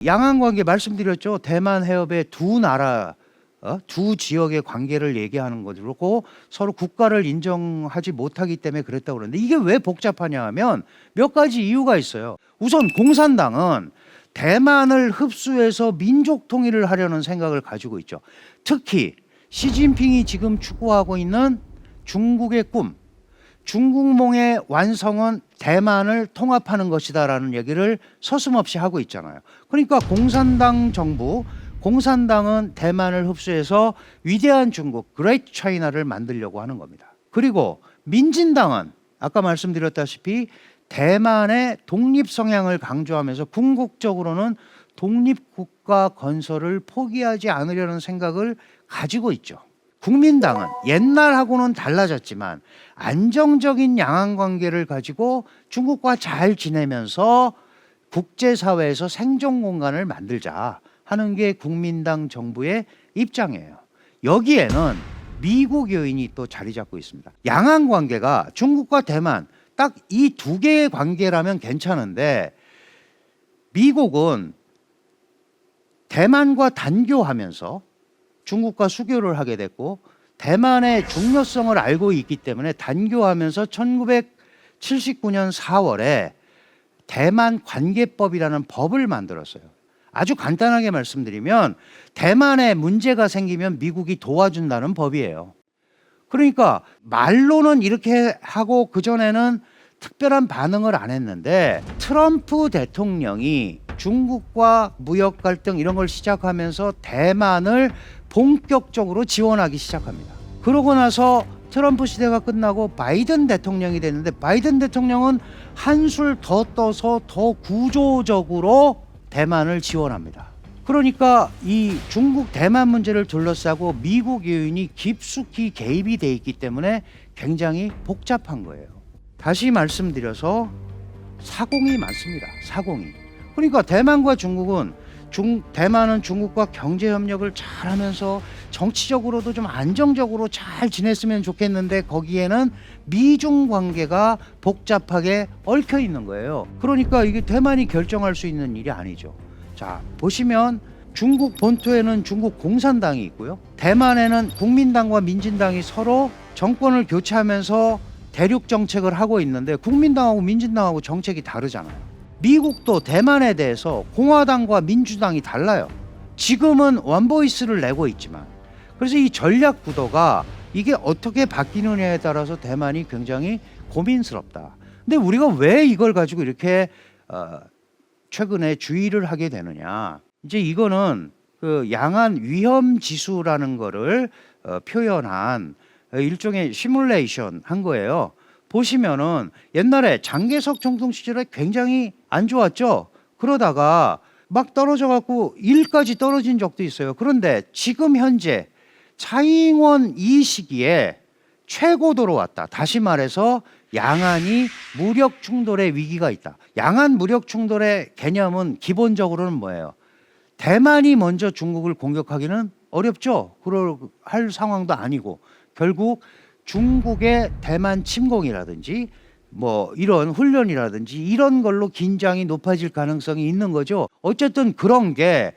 양안 관계 말씀드렸죠. 대만 해협의 두 나라, 두 지역의 관계를 얘기하는 거고 서로 국가를 인정하지 못하기 때문에 그랬다고 그러는데 이게 왜 복잡하냐 하면 몇 가지 이유가 있어요. 우선 공산당은 대만을 흡수해서 민족 통일을 하려는 생각을 가지고 있죠. 특히 시진핑이 지금 추구하고 있는 중국의 꿈, 중국몽의 완성은 대만을 통합하는 것이다라는 얘기를 서슴없이 하고 있잖아요. 그러니까 공산당 정부, 공산당은 대만을 흡수해서 위대한 중국, 그레이트 차이나를 만들려고 하는 겁니다. 그리고 민진당은 아까 말씀드렸다시피 대만의 독립 성향을 강조하면서 궁극적으로는 독립국가 건설을 포기하지 않으려는 생각을 가지고 있죠. 국민당은 옛날하고는 달라졌지만 안정적인 양안 관계를 가지고 중국과 잘 지내면서 국제사회에서 생존 공간을 만들자 하는 게 국민당 정부의 입장이에요. 여기에는 미국 요인이 또 자리 잡고 있습니다. 양안 관계가 중국과 대만 딱 이 두 개의 관계라면 괜찮은데 미국은 대만과 단교하면서 중국과 수교를 하게 됐고 대만의 중요성을 알고 있기 때문에 단교하면서 1979년 4월에 대만 관계법이라는 법을 만들었어요. 아주 간단하게 말씀드리면 대만에 문제가 생기면 미국이 도와준다는 법이에요. 그러니까 말로는 이렇게 하고 그전에는 특별한 반응을 안 했는데 트럼프 대통령이 중국과 무역 갈등 이런 걸 시작하면서 대만을 본격적으로 지원하기 시작합니다. 그러고 나서 트럼프 시대가 끝나고 바이든 대통령이 됐는데 바이든 대통령은 한술 더 떠서 더 구조적으로 대만을 지원합니다. 그러니까 이 중국 대만 문제를 둘러싸고 미국 요인이 깊숙이 개입이 돼 있기 때문에 굉장히 복잡한 거예요. 다시 말씀드려서 사공이 많습니다. 사공이. 그러니까 대만과 중국은 대만은 중국과 경제 협력을 잘하면서 정치적으로도 좀 안정적으로 잘 지냈으면 좋겠는데 거기에는 미중 관계가 복잡하게 얽혀 있는 거예요. 그러니까 이게 대만이 결정할 수 있는 일이 아니죠. 자, 보시면 중국 본토에는 중국 공산당이 있고요. 대만에는 국민당과 민진당이 서로 정권을 교체하면서 대륙 정책을 하고 있는데 국민당하고 민진당하고 정책이 다르잖아요. 미국도 대만에 대해서 공화당과 민주당이 달라요. 지금은 원보이스를 내고 있지만 그래서 이 전략 구도가 이게 어떻게 바뀌느냐에 따라서 대만이 굉장히 고민스럽다. 근데 우리가 왜 이걸 가지고 이렇게 최근에 주의를 하게 되느냐. 이제 이거는 그 양안 위험 지수라는 거를 표현한 일종의 시뮬레이션 한 거예요. 보시면은 옛날에 장개석 총통 시절에 굉장히 안 좋았죠. 그러다가 막 떨어져 갖고 1까지 떨어진 적도 있어요. 그런데 지금 현재 차잉원 이 시기에 최고도로 왔다. 다시 말해서 양안이 무력 충돌의 위기가 있다. 양안 무력 충돌의 개념은 기본적으로는 뭐예요? 대만이 먼저 중국을 공격하기는 어렵죠. 그럴 할 상황도 아니고 결국 중국의 대만 침공이라든지 뭐 이런 훈련이라든지 이런 걸로 긴장이 높아질 가능성이 있는 거죠. 어쨌든 그런 게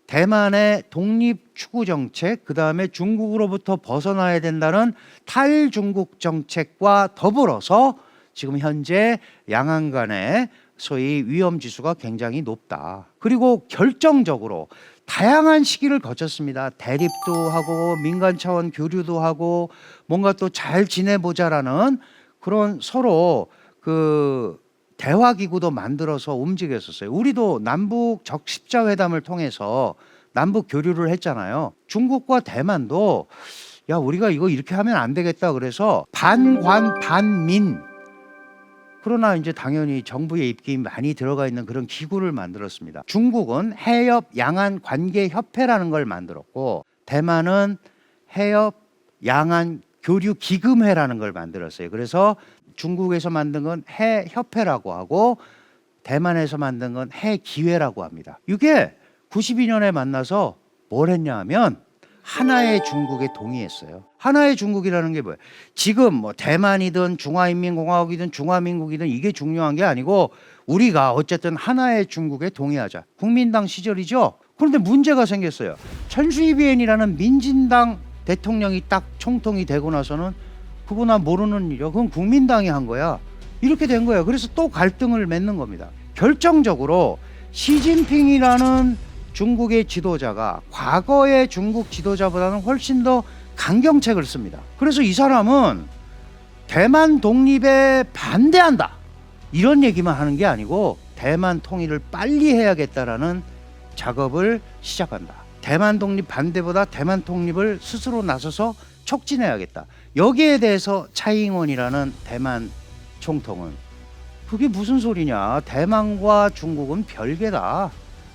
대만의 독립 추구 정책, 그다음에 중국으로부터 벗어나야 된다는 탈중국 정책과 더불어서 지금 현재 양안 간의 소위 위험 지수가 굉장히 높다. 그리고 결정적으로 다양한 시기를 거쳤습니다. 대립도 하고 민간 차원 교류도 하고 뭔가 또 잘 지내보자라는 그런 서로 그 대화 기구도 만들어서 움직였었어요. 우리도 남북 적십자회담을 통해서 남북 교류를 했잖아요. 중국과 대만도 야 우리가 이거 이렇게 하면 안 되겠다 그래서 반관 반민 그러나 이제 당연히 정부의 입김이 많이 들어가 있는 그런 기구를 만들었습니다. 중국은 해협 양안 관계 협회라는 걸 만들었고 대만은 해협 양안 교류 기금회라는 걸 만들었어요. 그래서 중국에서 만든 건 해협회라고 하고 대만에서 만든 건 해기회라고 합니다. 이게 92년에 만나서 뭘 했냐 하면 하나의 중국에 동의했어요. 하나의 중국이라는 게 뭐예요? 지금 뭐 대만이든 중화인민공화국이든 중화민국이든 이게 중요한 게 아니고 우리가 어쨌든 하나의 중국에 동의하자. 국민당 시절이죠. 그런데 문제가 생겼어요. 천수이비엔이라는 민진당 대통령이 딱 총통이 되고 나서는 그거 나 모르는 일이야. 그건 국민당이 한 거야. 이렇게 된 거예요. 그래서 또 갈등을 맺는 겁니다. 결정적으로 시진핑이라는 중국의 지도자가 과거의 중국 지도자보다는 훨씬 더 강경책을 씁니다. 그래서 이 사람은 대만 독립에 반대한다. 이런 얘기만 하는 게 아니고 대만 통일을 빨리 해야겠다라는 작업을 시작한다. 대만 독립 반대보다 대만 독립을 스스로 나서서 촉진해야겠다. 여기에 대해서 차이잉원이라는 대만 총통은 그게 무슨 소리냐. 대만과 중국은 별개다.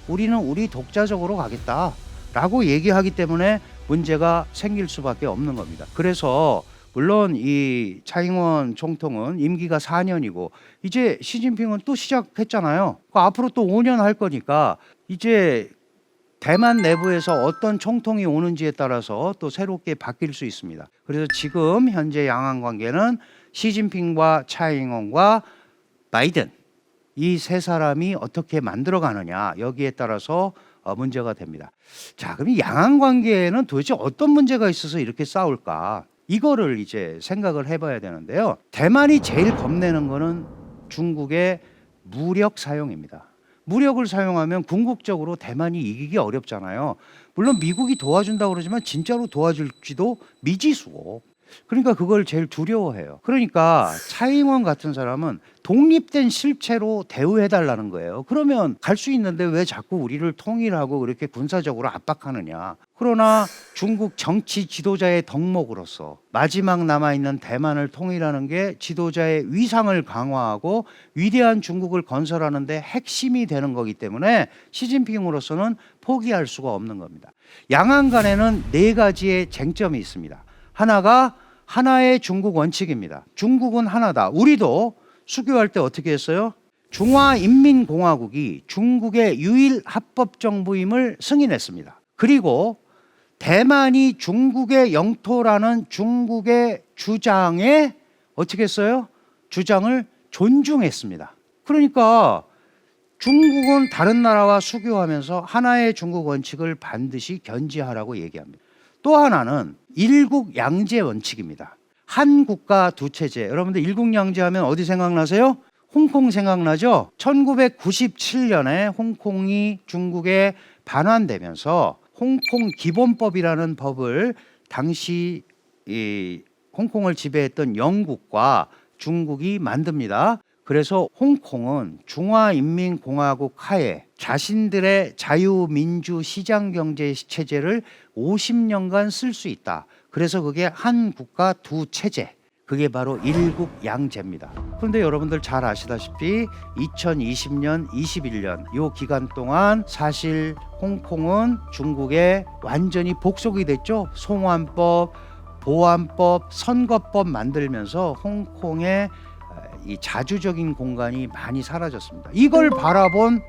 우리는 우리 독자적으로 가겠다. 라고 얘기하기 때문에 문제가 생길 수밖에 없는 겁니다. 그래서 물론 이 차이잉원 총통은 임기가 4년이고 이제 시진핑은 또 시작했잖아요. 앞으로 또 5년 할 거니까 이제 대만 내부에서 어떤 총통이 오는지에 따라서 또 새롭게 바뀔 수 있습니다. 그래서 지금 현재 양안 관계는 시진핑과 차이잉원과 바이든 이 세 사람이 어떻게 만들어가느냐 여기에 따라서 문제가 됩니다. 자, 그럼 양안 관계에는 도대체 어떤 문제가 있어서 이렇게 싸울까? 이거를 이제 생각을 해봐야 되는데요. 대만이 제일 겁내는 거는 중국의 무력 사용입니다. 무력을 사용하면 궁극적으로 대만이 이기기 어렵잖아요. 물론 미국이 도와준다고 그러지만 진짜로 도와줄지도 미지수고. 그러니까 그걸 제일 두려워해요. 그러니까 차이잉원 같은 사람은 독립된 실체로 대우해달라는 거예요. 그러면 갈 수 있는데 왜 자꾸 우리를 통일하고 그렇게 군사적으로 압박하느냐. 그러나 중국 정치 지도자의 덕목으로서 마지막 남아있는 대만을 통일하는 게 지도자의 위상을 강화하고 위대한 중국을 건설하는 데 핵심이 되는 거기 때문에 시진핑으로서는 포기할 수가 없는 겁니다. 양안 간에는 4가지의 쟁점이 있습니다. 하나가 하나의 중국 원칙입니다. 중국은 하나다. 우리도 수교할 때 어떻게 했어요? 중화인민공화국이 중국의 유일 합법정부임을 승인했습니다. 그리고 대만이 중국의 영토라는 중국의 주장에 어떻게 했어요? 주장을 존중했습니다. 그러니까 중국은 다른 나라와 수교하면서 하나의 중국 원칙을 반드시 견지하라고 얘기합니다. 또 하나는 일국양제 원칙입니다. 한 국가 두 체제. 여러분들 일국양제 하면 어디 생각나세요? 홍콩 생각나죠? 1997년에 홍콩이 중국에 반환되면서 홍콩 기본법이라는 법을 당시 이 홍콩을 지배했던 영국과 중국이 만듭니다. 그래서 홍콩은 중화인민공화국 하에 자신들의 자유민주 시장경제 체제를 50년간 쓸 수 있다. 그래서 그게 한 국가 두 체제. 그게 바로 일국양제입니다. 그런데 여러분들 잘 아시다시피 2020년, 21년 이 기간 동안 사실 홍콩은 중국에 완전히 복속이 됐죠. 송환법, 보안법, 선거법 만들면서 홍콩의 이 자주적인 공간이 많이 사라졌습니다. 이걸 바라본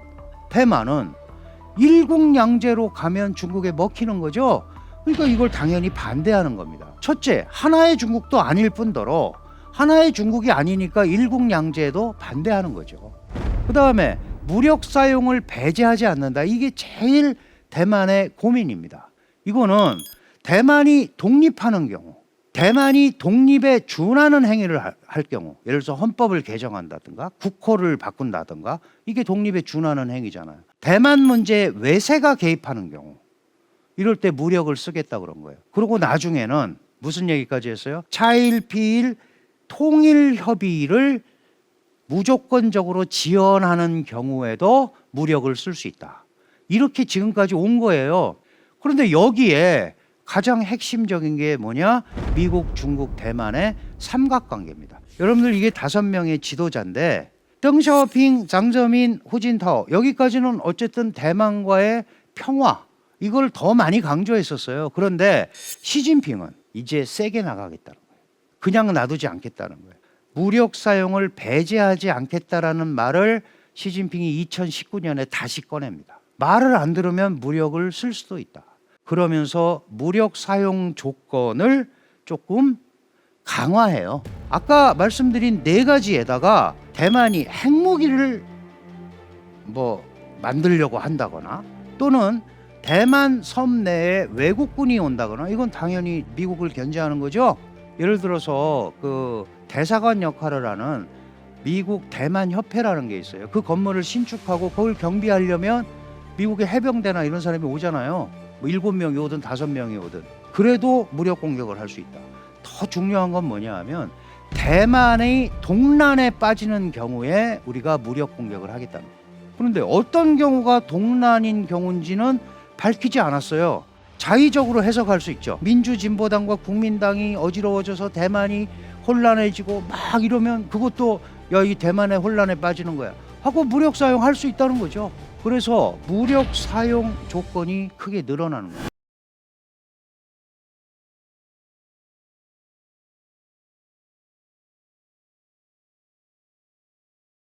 대만은 일국양제로 가면 중국에 먹히는 거죠. 그러니까 이걸 당연히 반대하는 겁니다. 첫째, 하나의 중국도 아닐 뿐더러 하나의 중국이 아니니까 일국양제도 반대하는 거죠. 그 다음에 무력 사용을 배제하지 않는다. 이게 제일 대만의 고민입니다. 이거는 대만이 독립하는 경우, 대만이 독립에 준하는 행위를 할 경우, 예를 들어서 헌법을 개정한다든가 국호를 바꾼다든가 이게 독립에 준하는 행위잖아요. 대만 문제에 외세가 개입하는 경우 이럴 때 무력을 쓰겠다 그런 거예요. 그리고 나중에는 무슨 얘기까지 했어요? 차일피일 통일협의를 무조건적으로 지연하는 경우에도 무력을 쓸 수 있다. 이렇게 지금까지 온 거예요. 그런데 여기에 가장 핵심적인 게 뭐냐? 미국, 중국, 대만의 삼각관계입니다. 여러분들 이게 5명의 지도자인데 덩샤오핑, 장저민, 후진타오 여기까지는 어쨌든 대만과의 평화 이걸 더 많이 강조했었어요. 그런데 시진핑은 이제 세게 나가겠다는 거예요. 그냥 놔두지 않겠다는 거예요. 무력 사용을 배제하지 않겠다라는 말을 시진핑이 2019년에 다시 꺼냅니다. 말을 안 들으면 무력을 쓸 수도 있다. 그러면서 무력 사용 조건을 조금 강화해요. 아까 말씀드린 4가지에다가 대만이 핵무기를 뭐 만들려고 한다거나 또는 대만 섬 내에 외국군이 온다거나 이건 당연히 미국을 견제하는 거죠. 예를 들어서 그 대사관 역할을 하는 미국 대만 협회라는 게 있어요. 그 건물을 신축하고 그걸 경비하려면 미국의 해병대나 이런 사람이 오잖아요. 뭐 7명이 오든 5명이 오든. 그래도 무력 공격을 할 수 있다. 더 중요한 건 뭐냐 하면 대만의 동란에 빠지는 경우에 우리가 무력 공격을 하겠다는 거예요. 그런데 어떤 경우가 동란인 경우인지는 밝히지 않았어요. 자의적으로 해석할 수 있죠. 민주진보당과 국민당이 어지러워져서 대만이 혼란해지고 막 이러면 그것도 야, 이 대만의 혼란에 빠지는 거야 하고 무력 사용할 수 있다는 거죠. 그래서 무력 사용 조건이 크게 늘어나는 거예요.